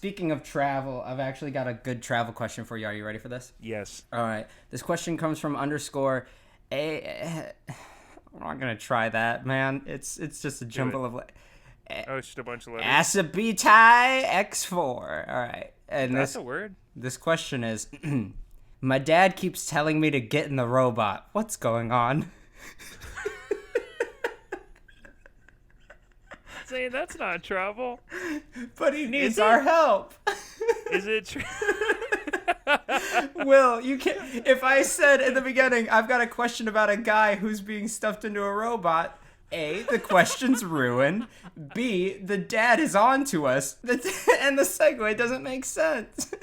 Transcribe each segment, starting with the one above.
speaking of travel, I've actually got a good travel question for you. Are you ready for this? Yes. All right. This question comes from _ a. I'm not gonna try that, man. It's just a jumble of Oh, it's just a bunch of letters. SYB X4. All right. And That's a word. This question is, my dad keeps telling me to get in the robot. What's going on? Say that's not travel. But he needs our help. Is it true? Will, you can't. If I said in the beginning, I've got a question about a guy who's being stuffed into a robot, A, the question's ruined. B, the dad is on to us. And the segue doesn't make sense.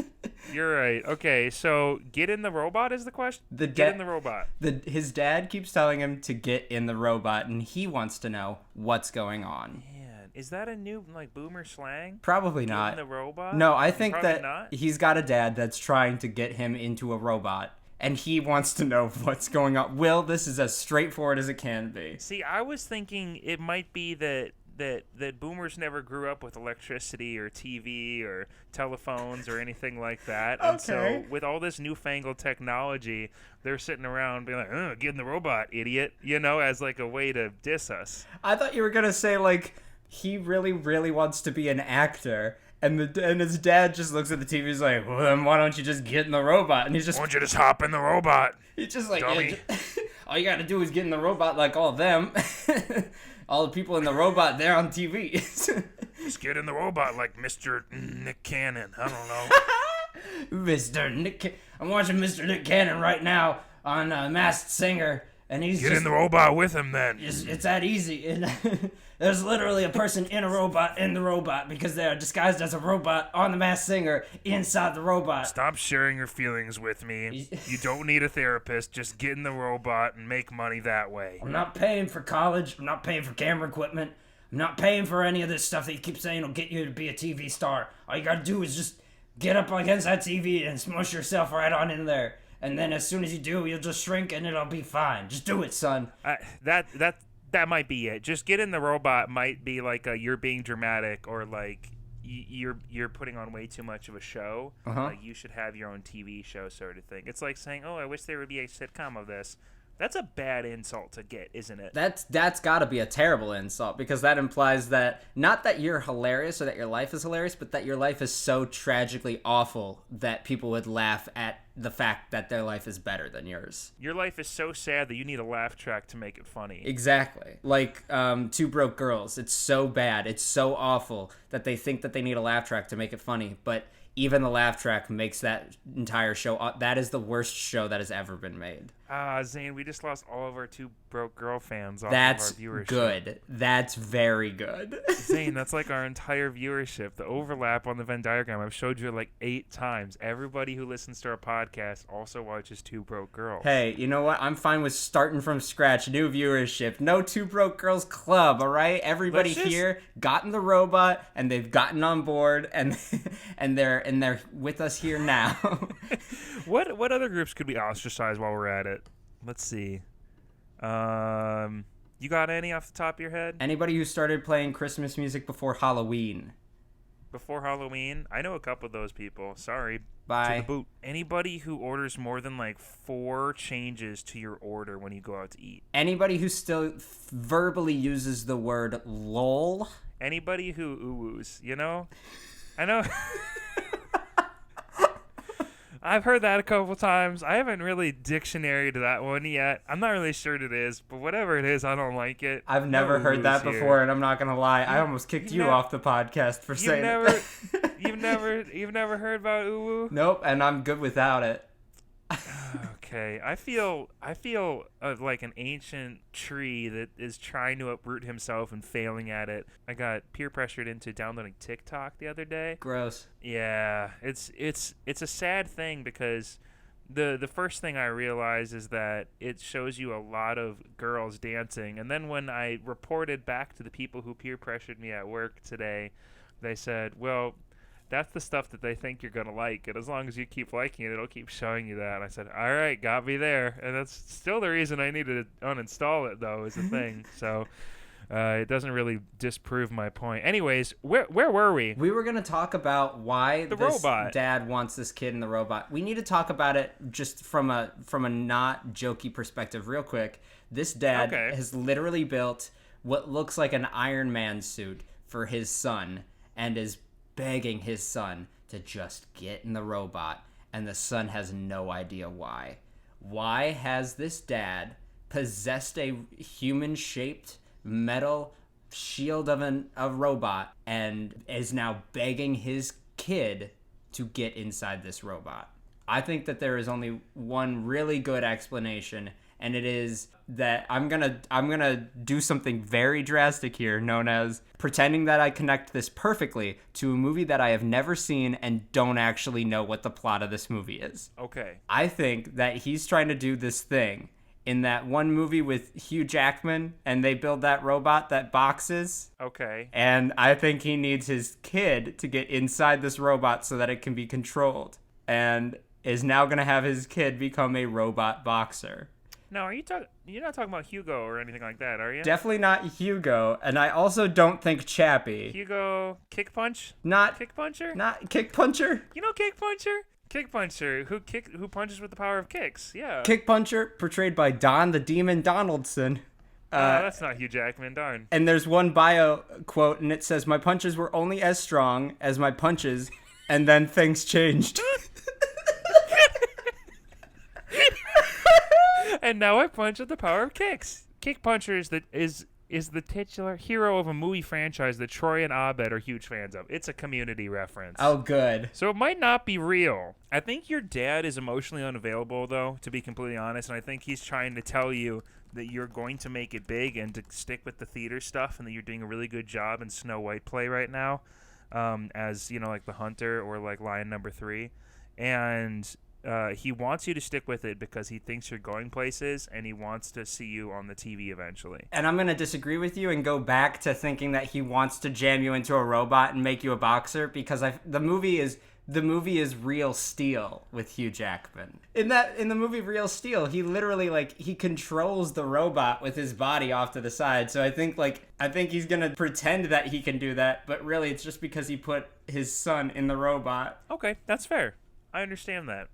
You're right. Okay, so get in the robot is the question? Get in the robot. His dad keeps telling him to get in the robot, and he wants to know what's going on. Man, is that a new, boomer slang? Probably Get not. in the robot? No, I think that not? he's got a dad that's trying to get him into a robot, and he wants to know what's going on. Will, this is as straightforward as it can be. See, I was thinking it might be that boomers never grew up with electricity or TV or telephones or anything like that. Okay. And so with all this newfangled technology, they're sitting around being like, get in the robot, idiot, as like a way to diss us. I thought you were going to say, he really, really wants to be an actor. And his dad just looks at the TV. He's like, well, then why don't you just get in the robot? And he's just, why don't you just hop in the robot? He's just like, dummy. Yeah, all you got to do is get in the robot like all of them. All the people in the robot, they're on TV. Just get in the robot like Mr. Nick Cannon. I don't know. Mr. Nick, I'm watching Mr. Nick Cannon right now on Masked Singer, and he's Get in the robot with him then. It's that easy. And there's literally a person in the robot because they're disguised as a robot on the Masked Singer inside the robot. Stop sharing your feelings with me. You don't need a therapist. Just get in the robot and make money that way. I'm not paying for college. I'm not paying for camera equipment. I'm not paying for any of this stuff that you keep saying will get you to be a TV star. All you gotta do is just get up against that TV and smush yourself right on in there. And then as soon as you do, you'll just shrink and it'll be fine. Just do it, son. That might be it. Just get in the robot might be like you're being dramatic or like you're putting on way too much of a show. Like you should have your own TV show sort of thing. It's like saying, oh, I wish there would be a sitcom of this. That's a bad insult to get, isn't it? That's got to be a terrible insult because that implies that not that you're hilarious or that your life is hilarious, but that your life is so tragically awful that people would laugh at the fact that their life is better than yours. Your life is so sad that you need a laugh track to make it funny. Exactly. Like Two Broke Girls. It's so bad. It's so awful that they think that they need a laugh track to make it funny, but even the laugh track makes that entire show. That is the worst show that has ever been made. Zane, we just lost all of our Two Broke Girl fans off That's of our viewership. Good. That's very good. Zane, that's like our entire viewership. The overlap on the Venn diagram, I've showed you like 8 times. Everybody who listens to our podcast also watches Two Broke Girls. Hey, you know what? I'm fine with starting from scratch. New viewership. No Two Broke Girls Club, all right? Everybody here got in the robot, and they've gotten on board, and they're with us here now. What other groups could we ostracize while we're at it? Let's see. You got any off the top of your head? Anybody who started playing Christmas music before Halloween. Before Halloween? I know a couple of those people. Sorry. Bye. To the boot. Anybody who orders more than 4 changes to your order when you go out to eat. Anybody who still verbally uses the word lol. Anybody who ooh-woos, I know. I've heard that a couple times. I haven't really dictionaried that one yet. I'm not really sure what it is, but whatever it is, I don't like it. I've never heard that before, and I'm not gonna lie. I almost kicked you off the podcast for saying it. You've never heard about uwu? Nope, and I'm good without it. Okay, I feel like an ancient tree that is trying to uproot himself and failing at it. I got peer pressured into downloading TikTok the other day. Gross. Yeah, it's a sad thing because the first thing I realized is that it shows you a lot of girls dancing, and then when I reported back to the people who peer pressured me at work today, they said, well, that's the stuff that they think you're going to like. And as long as you keep liking it, it'll keep showing you that. And I said, all right, got me there. And that's still the reason I needed to uninstall it, though, is the thing. So It doesn't really disprove my point. Anyways, where were we? We were going to talk about why The this robot. dad wants this kid in the robot. We need to talk about it just from a not jokey perspective real quick. This dad has literally built what looks like an Iron Man suit for his son and is begging his son to just get in the robot, and the son has no idea why. Why has this dad possessed a human-shaped metal shield of a robot and is now begging his kid to get inside this robot? I think that there is only one really good explanation, and it is that I'm gonna do something very drastic here, known as pretending that I connect this perfectly to a movie that I have never seen and don't actually know what the plot of this movie is. Okay. I think that he's trying to do this thing in that one movie with Hugh Jackman, and they build that robot that boxes. Okay. And I think he needs his kid to get inside this robot so that it can be controlled, and is now going to have his kid become a robot boxer. Now, you're not talking about Hugo or anything like that, are you? Definitely not Hugo, and I also don't think Chappie. Hugo Kick Punch? Not Kick Puncher? Not Kick Puncher. You know Kick Puncher? Kick Puncher, who punches with the power of kicks. Yeah. Kick Puncher, portrayed by Don the Demon Donaldson. That's not Hugh Jackman, darn. And there's one bio quote, and it says, "My punches were only as strong as my punches, and then things changed." And now I punch with the power of kicks. Kick Puncher is the titular hero of a movie franchise that Troy and Abed are huge fans of. It's a Community reference. Oh, good. So it might not be real. I think your dad is emotionally unavailable, though, to be completely honest, and I think he's trying to tell you that you're going to make it big and to stick with the theater stuff, and that you're doing a really good job in Snow White play right now, as, you know, like the Hunter or like Lion Number 3. And he wants you to stick with it because he thinks you're going places, and he wants to see you on the TV eventually. And I'm going to disagree with you and go back to thinking that he wants to jam you into a robot and make you a boxer, because the movie is Real Steel with Hugh Jackman. In the movie Real Steel, he literally he controls the robot with his body off to the side. So I think he's going to pretend that he can do that, but really it's just because he put his son in the robot. Okay, that's fair. I understand that.